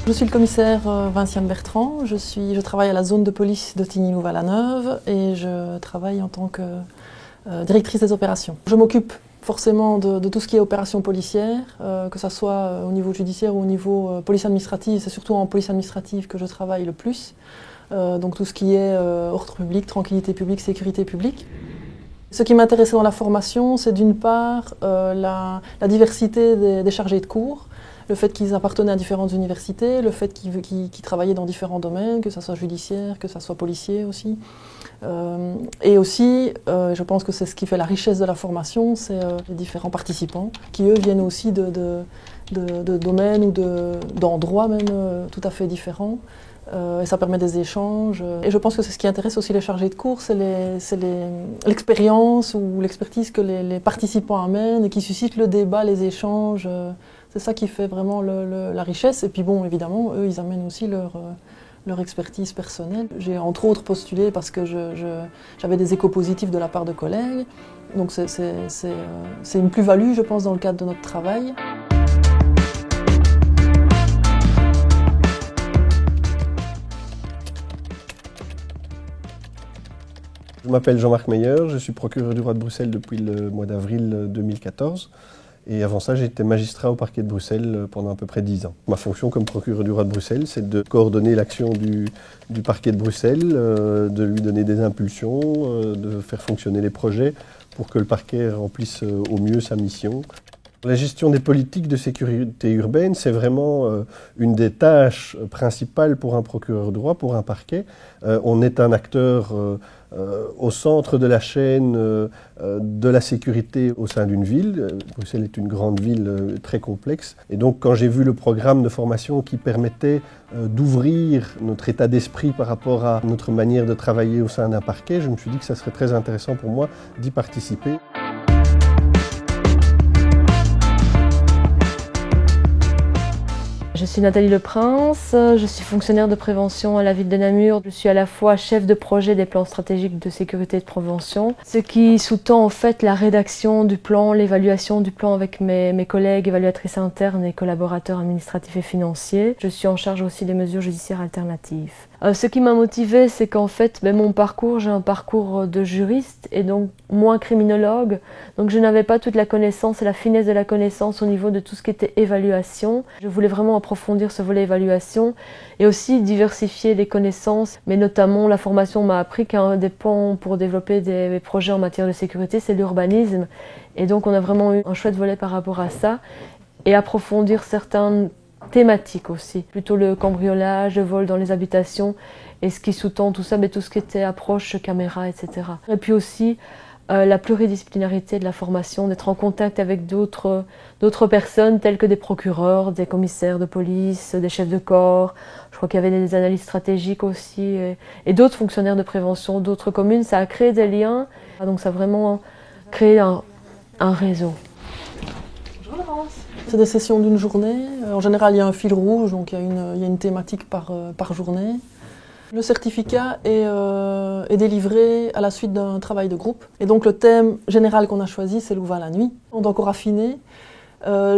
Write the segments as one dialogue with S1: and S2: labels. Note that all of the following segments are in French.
S1: Je suis le commissaire Vinciane Bertrand, je travaille à la zone de police de Tigny-Louvain-la-Neuve et je travaille en tant que directrice des opérations. Je m'occupe forcément de tout ce qui est opérations policières, que ce soit au niveau judiciaire ou au niveau police administrative. C'est surtout en police administrative que je travaille le plus. Donc tout ce qui est ordre public, tranquillité publique, sécurité publique. Ce qui m'intéressait dans la formation, c'est d'une part la diversité des chargés de cours, le fait qu'ils appartenaient à différentes universités, le fait qu'ils travaillaient dans différents domaines, que ce soit judiciaire, que ce soit policier aussi. Et aussi, je pense que c'est ce qui fait la richesse de la formation, c'est les différents participants qui, eux, viennent aussi de domaines ou d'endroits même tout à fait différents. Et ça permet des échanges. Et je pense que c'est ce qui intéresse aussi les chargés de cours, c'est l'expérience ou l'expertise que les participants amènent et qui suscite le débat, les échanges. C'est ça qui fait vraiment la richesse. Et puis bon, évidemment, eux, ils amènent aussi leur expertise personnelle. J'ai entre autres postulé parce que j'avais des échos positifs de la part de collègues. Donc c'est une plus-value, je pense, dans le cadre de notre travail.
S2: Je m'appelle Jean-Marc Meyer, je suis procureur du roi de Bruxelles depuis le mois d'avril 2014. Et avant ça, j'étais magistrat au parquet de Bruxelles pendant à peu près 10 ans. Ma fonction comme procureur du roi de Bruxelles, c'est de coordonner l'action du parquet de Bruxelles, de lui donner des impulsions, de faire fonctionner les projets pour que le parquet remplisse au mieux sa mission. La gestion des politiques de sécurité urbaine, c'est vraiment une des tâches principales pour un procureur du roi, pour un parquet. On est un acteur au centre de la chaîne de la sécurité au sein d'une ville. Bruxelles est une grande ville très complexe. Et donc, quand j'ai vu le programme de formation qui permettait d'ouvrir notre état d'esprit par rapport à notre manière de travailler au sein d'un parquet, je me suis dit que ça serait très intéressant pour moi d'y participer.
S3: Je suis Nathalie Leprince, je suis fonctionnaire de prévention à la ville de Namur. Je suis à la fois chef de projet des plans stratégiques de sécurité et de prévention, ce qui sous-tend en fait la rédaction du plan, l'évaluation du plan avec mes collègues évaluatrices internes et collaborateurs administratifs et financiers. Je suis en charge aussi des mesures judiciaires alternatives. Ce qui m'a motivée, c'est qu'en fait, mon parcours, j'ai un parcours de juriste et donc moins criminologue. Donc je n'avais pas toute la connaissance et la finesse de la connaissance au niveau de tout ce qui était évaluation. Je voulais vraiment approfondir ce volet évaluation et aussi diversifier les connaissances. Mais notamment, la formation m'a appris qu'un des pans pour développer des projets en matière de sécurité, c'est l'urbanisme. Et donc on a vraiment eu un chouette volet par rapport à ça et approfondir certaines thématique aussi, plutôt le cambriolage, le vol dans les habitations et ce qui sous-tend tout ça, tout ce qui était approche, caméra, etc. Et puis aussi la pluridisciplinarité de la formation, d'être en contact avec d'autres personnes telles que des procureurs, des commissaires de police, des chefs de corps. Je crois qu'il y avait des analystes stratégiques aussi et d'autres fonctionnaires de prévention, d'autres communes. Ça a créé des liens, donc ça a vraiment créé un réseau.
S1: Bonjour Laurence. C'est des sessions d'une journée. En général, il y a un fil rouge, donc il y a une thématique par journée. Le certificat est délivré à la suite d'un travail de groupe. Et donc le thème général qu'on a choisi, c'est Louvain la nuit. On doit encore affiner.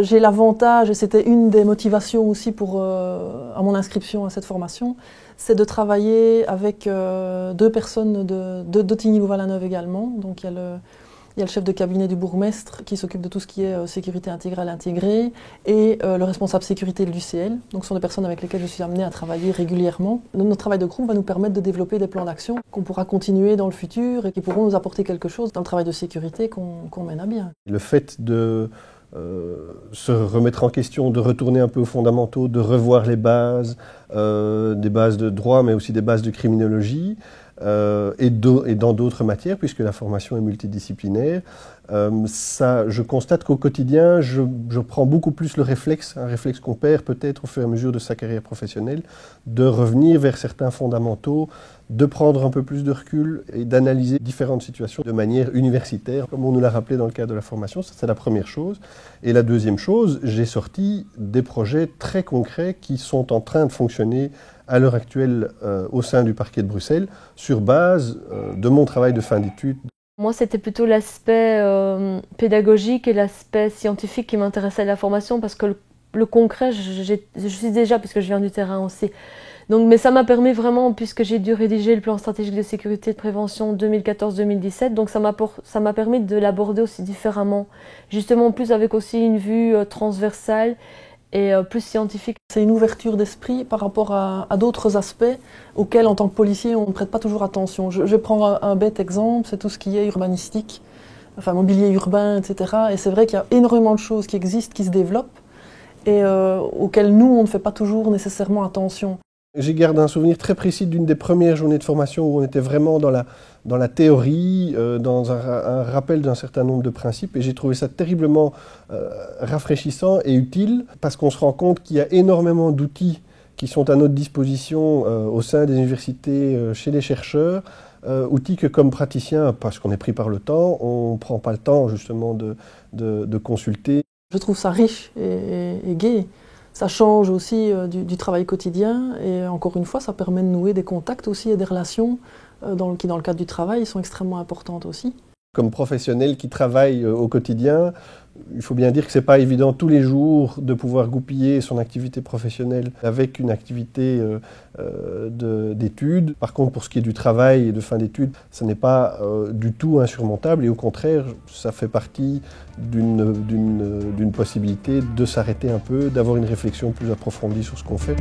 S1: J'ai l'avantage, et c'était une des motivations aussi à mon inscription à cette formation, c'est de travailler avec 2 personnes de Tigny-Louvain-la-Neuve également. Donc il y a le chef de cabinet du bourgmestre qui s'occupe de tout ce qui est sécurité intégrale intégrée et le responsable sécurité de l'UCL. Donc ce sont des personnes avec lesquelles je suis amenée à travailler régulièrement. Notre travail de groupe va nous permettre de développer des plans d'action qu'on pourra continuer dans le futur et qui pourront nous apporter quelque chose dans le travail de sécurité qu'on mène à bien.
S2: Le fait de se remettre en question, de retourner un peu aux fondamentaux, de revoir les bases, des bases de droit mais aussi des bases de criminologie, et dans d'autres matières, puisque la formation est multidisciplinaire. Je constate qu'au quotidien, je prends beaucoup plus le réflexe, un réflexe qu'on perd peut-être au fur et à mesure de sa carrière professionnelle, de revenir vers certains fondamentaux, de prendre un peu plus de recul et d'analyser différentes situations de manière universitaire, comme on nous l'a rappelé dans le cadre de la formation. Ça, c'est la première chose. Et la deuxième chose, j'ai sorti des projets très concrets qui sont en train de fonctionner à l'heure actuelle au sein du parquet de Bruxelles, sur base de mon travail de fin d'études.
S3: Moi, c'était plutôt l'aspect pédagogique et l'aspect scientifique qui m'intéressait à la formation, parce que le concret, je suis déjà, puisque je viens du terrain aussi. Donc, mais ça m'a permis vraiment, puisque j'ai dû rédiger le plan stratégique de sécurité et de prévention 2014-2017, donc ça m'a permis de l'aborder aussi différemment, justement plus avec aussi une vue transversale et plus scientifique.
S1: C'est une ouverture d'esprit par rapport à d'autres aspects auxquels, en tant que policier, on ne prête pas toujours attention. Je prends un bête exemple, c'est tout ce qui est urbanistique, enfin mobilier urbain, etc. Et c'est vrai qu'il y a énormément de choses qui existent, qui se développent, et auxquelles nous, on ne fait pas toujours nécessairement attention.
S2: J'ai gardé un souvenir très précis d'une des premières journées de formation où on était vraiment dans la théorie, dans un rappel d'un certain nombre de principes, et j'ai trouvé ça terriblement rafraîchissant et utile parce qu'on se rend compte qu'il y a énormément d'outils qui sont à notre disposition au sein des universités, chez les chercheurs, outils que comme praticien, parce qu'on est pris par le temps, on ne prend pas le temps justement de consulter.
S1: Je trouve ça riche et gai. Ça change aussi du travail quotidien et encore une fois, ça permet de nouer des contacts aussi et des relations qui, dans le cadre du travail, sont extrêmement importantes aussi.
S2: Comme professionnel qui travaille au quotidien, il faut bien dire que ce n'est pas évident tous les jours de pouvoir goupiller son activité professionnelle avec une activité d'études. Par contre, pour ce qui est du travail et de fin d'études, ce n'est pas du tout insurmontable et au contraire, ça fait partie d'une possibilité de s'arrêter un peu, d'avoir une réflexion plus approfondie sur ce qu'on fait.